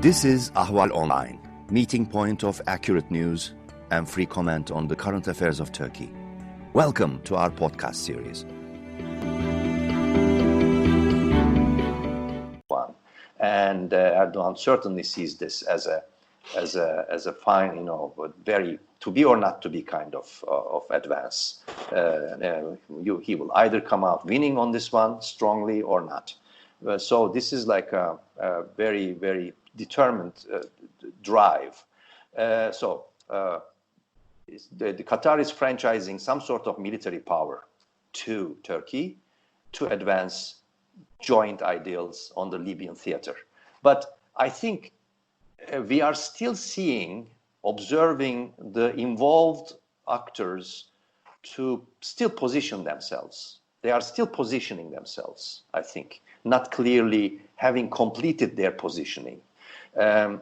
This is Ahval Online, meeting point of accurate news and free comment on the current affairs of Turkey. Welcome to our podcast series. And Erdoğan certainly sees this as a fine, very to be or not to be kind of advance. He will either come out winning on this one strongly or not. So this is like a very, very determined drive. The Qatar is franchising some sort of military power to Turkey to advance joint ideals on the Libyan theater. But I think we are still observing the involved actors to still position themselves. They are still positioning themselves, I think, not clearly having completed their positioning.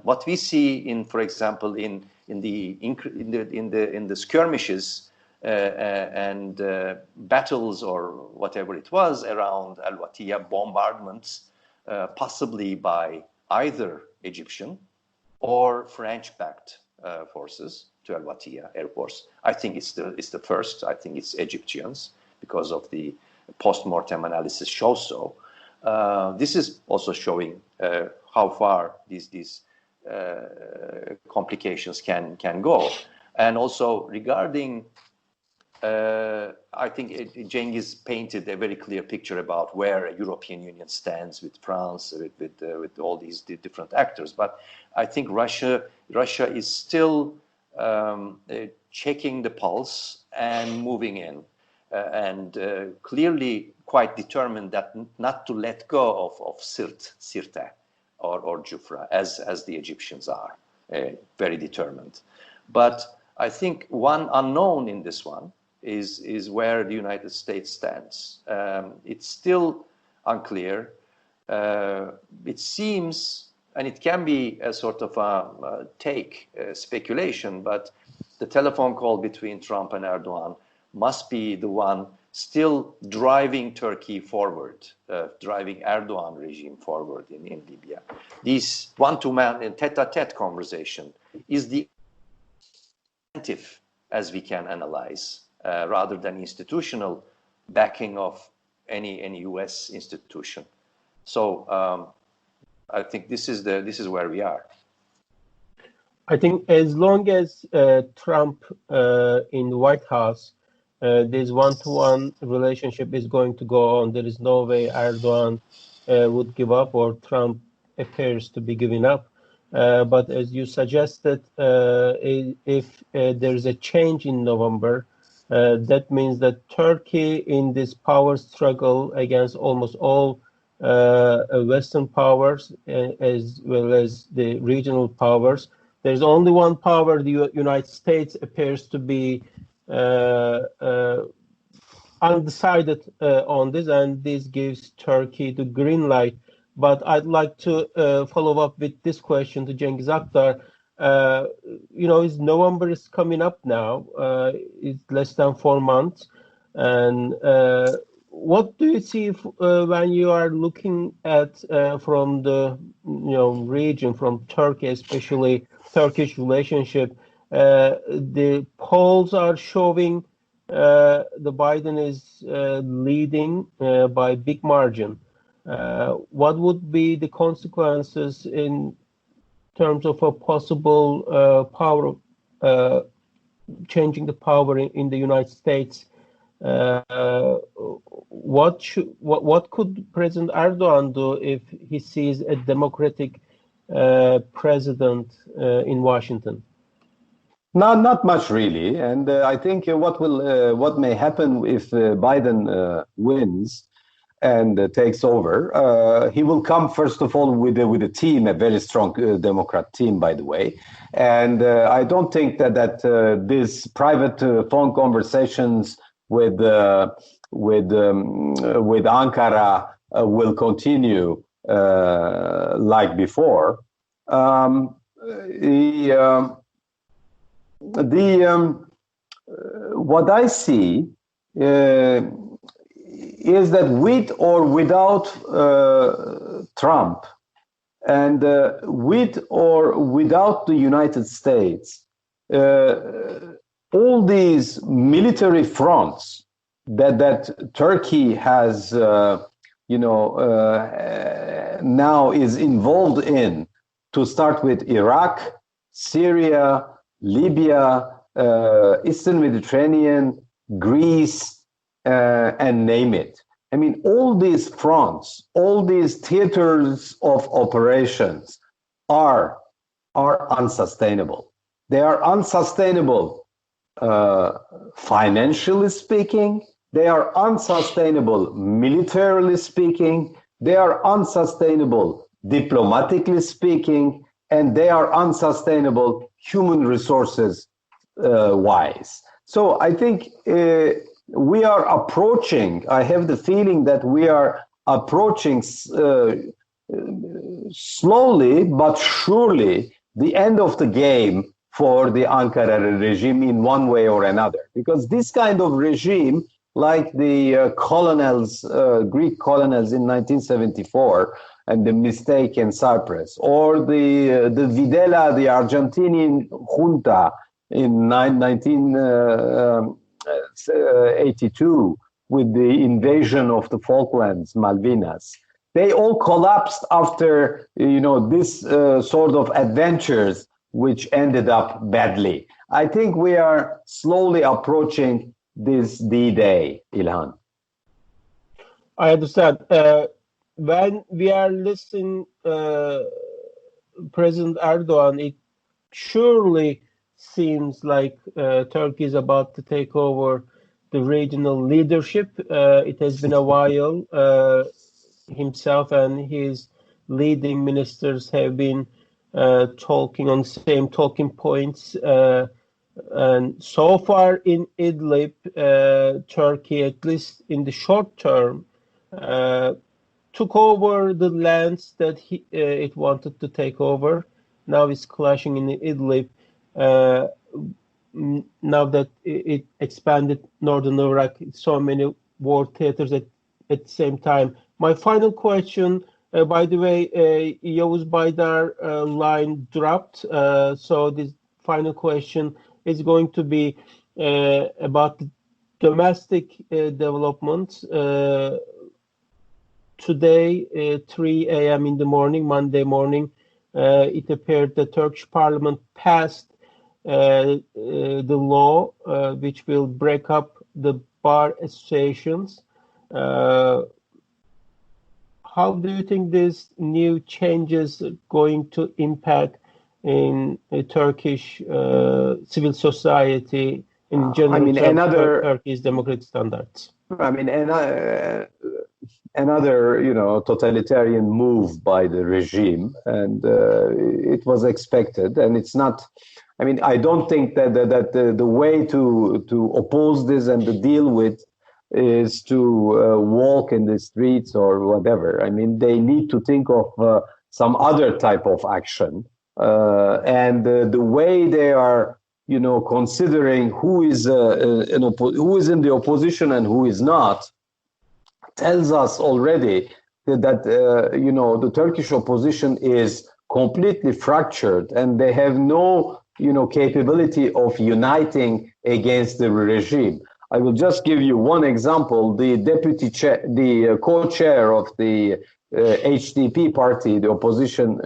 What we see for example, in the skirmishes and battles or whatever it was around Al-Watiya, bombardments, possibly by either Egyptian or French-backed forces to Al-Watiya Air Force. I think it's the first. I think it's Egyptians because of the post-mortem analysis shows so. This is also showing how far these complications can go. And also regarding, I think Cengiz painted a very clear picture about where a European Union stands with France, with all these different actors. But I think Russia is still checking the pulse and moving in, and clearly quite determined that not to let go of Sirte or Jufra as the Egyptians are, very determined. But I think one unknown in this one is where the United States stands. It's still unclear. It seems, and it can be a sort of a speculation, but the telephone call between Trump and Erdoğan must be the one still driving Turkey forward, driving Erdoğan regime forward in Libya. This one-to-man and tete-a-tete conversation is the incentive, as we can analyze, rather than institutional backing of any U.S. institution. So I think this is where we are. I think as long as Trump in the White House, this one-to-one relationship is going to go on. There is no way Erdoğan would give up, or Trump appears to be giving up. But as you suggested, if there's a change in November, that means that Turkey in this power struggle against almost all Western powers, as well as the regional powers, there's only one power, the United States, appears to be undecided on this, and this gives Turkey the green light. But I'd like to follow up with this question to Cengiz Aktar. November is coming up now. It's less than 4 months. And what do you see when you are looking at from the region, from Turkey, especially Turkish relationship? The polls are showing the Biden is leading by big margin. What would be the consequences in terms of a possible power, changing the power in the United States? What could President Erdoğan do if he sees a democratic president in Washington? Not much really, and I think what may happen if Biden wins and takes over, he will come first of all with a team, a very strong Democrat team, by the way, and I don't think that these private phone conversations with Ankara will continue like before. What I see is that with or without Trump, And with or without the United States, all these military fronts that Turkey has, now is involved in, to start with Iraq, Syria, Libya, Eastern Mediterranean, Greece, and name it. I mean, all these fronts, all these theaters of operations are unsustainable. They are unsustainable financially speaking. They are unsustainable militarily speaking. They are unsustainable diplomatically speaking. And they are unsustainable human resources wise. So I think we are approaching, I have the feeling that we are approaching slowly but surely the end of the game for the Ankara regime in one way or another. Because this kind of regime, like the colonels, Greek colonels in 1974, and the mistake in Cyprus, or the Videla, the Argentinian junta in 1982 with the invasion of the Falklands, Malvinas. They all collapsed after, this sort of adventures, which ended up badly. I think we are slowly approaching this D-Day, Ilhan. I understand. When we are listening President Erdoğan, it surely seems like Turkey is about to take over the regional leadership. It has been a while. Himself and his leading ministers have been talking on the same talking points. And so far in Idlib, Turkey, at least in the short term, took over the lands that it wanted to take over. Now it's clashing in Idlib. Now that it expanded northern Iraq, so many war theaters at the same time. My final question, by the way, Yavuz Baydar line dropped. So this final question is going to be about the domestic developments. Today, 3 a.m. in the morning, Monday morning, it appeared the Turkish parliament passed the law which will break up the bar associations. How do you think these new changes are going to impact in Turkish civil society in general? Turkey's democratic standards. Another, totalitarian move by the regime, and it was expected. And it's not. I don't think that the way to oppose this and to deal with is to walk in the streets or whatever. They need to think of some other type of action. And the way they are, considering who is who is in the opposition and who is not, tells us already that the Turkish opposition is completely fractured, and they have no capability of uniting against the regime. I will just give you one example. The the co-chair of the HDP party, the opposition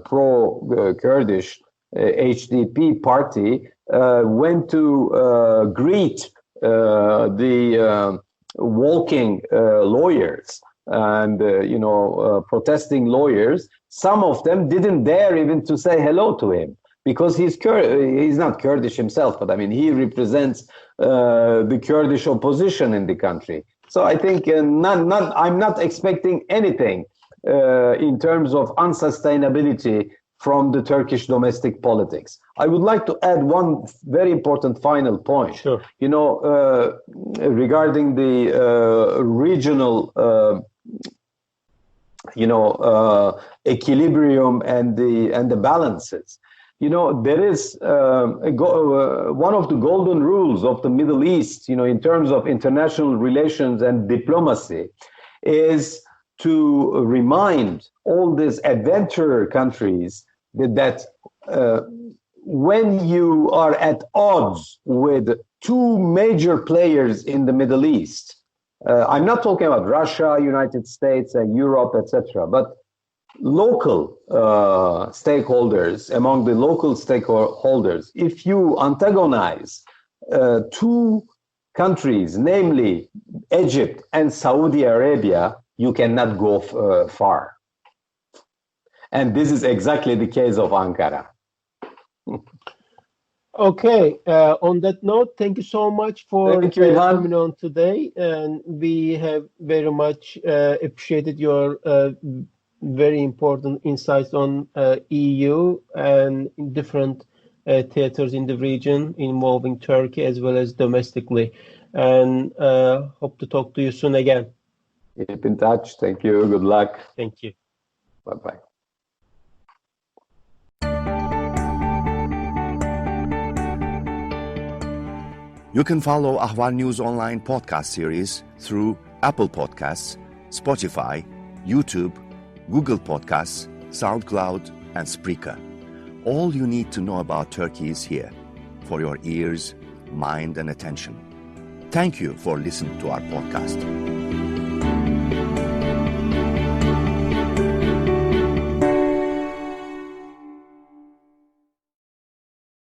pro-Kurdish HDP party, went to greet the walking lawyers and protesting lawyers. Some of them didn't dare even to say hello to him, because he's not Kurdish himself, but he represents the Kurdish opposition in the country. So I think I'm not expecting anything in terms of unsustainability from the Turkish domestic politics. I would like to add one very important final point. Sure. Regarding the regional equilibrium and the balances. There is one of the golden rules of the Middle East, in terms of international relations and diplomacy, is to remind all these adventurer countries that when you are at odds with two major players in the Middle East, I'm not talking about Russia, United States, and Europe, etc., but local stakeholders, among the local stakeholders, if you antagonize two countries, namely Egypt and Saudi Arabia, you cannot go far. And this is exactly the case of Ankara. Okay, on that note, thank you so much for coming on today. And we have very much appreciated your very important insights on EU and different theaters in the region involving Turkey as well as domestically. And hope to talk to you soon again. Keep in touch. Thank you. Good luck. Thank you. Bye-bye. You can follow Ahval News Online podcast series through Apple Podcasts, Spotify, YouTube, Google Podcasts, SoundCloud, and Spreaker. All you need to know about Turkey is here, for your ears, mind, and attention. Thank you for listening to our podcast.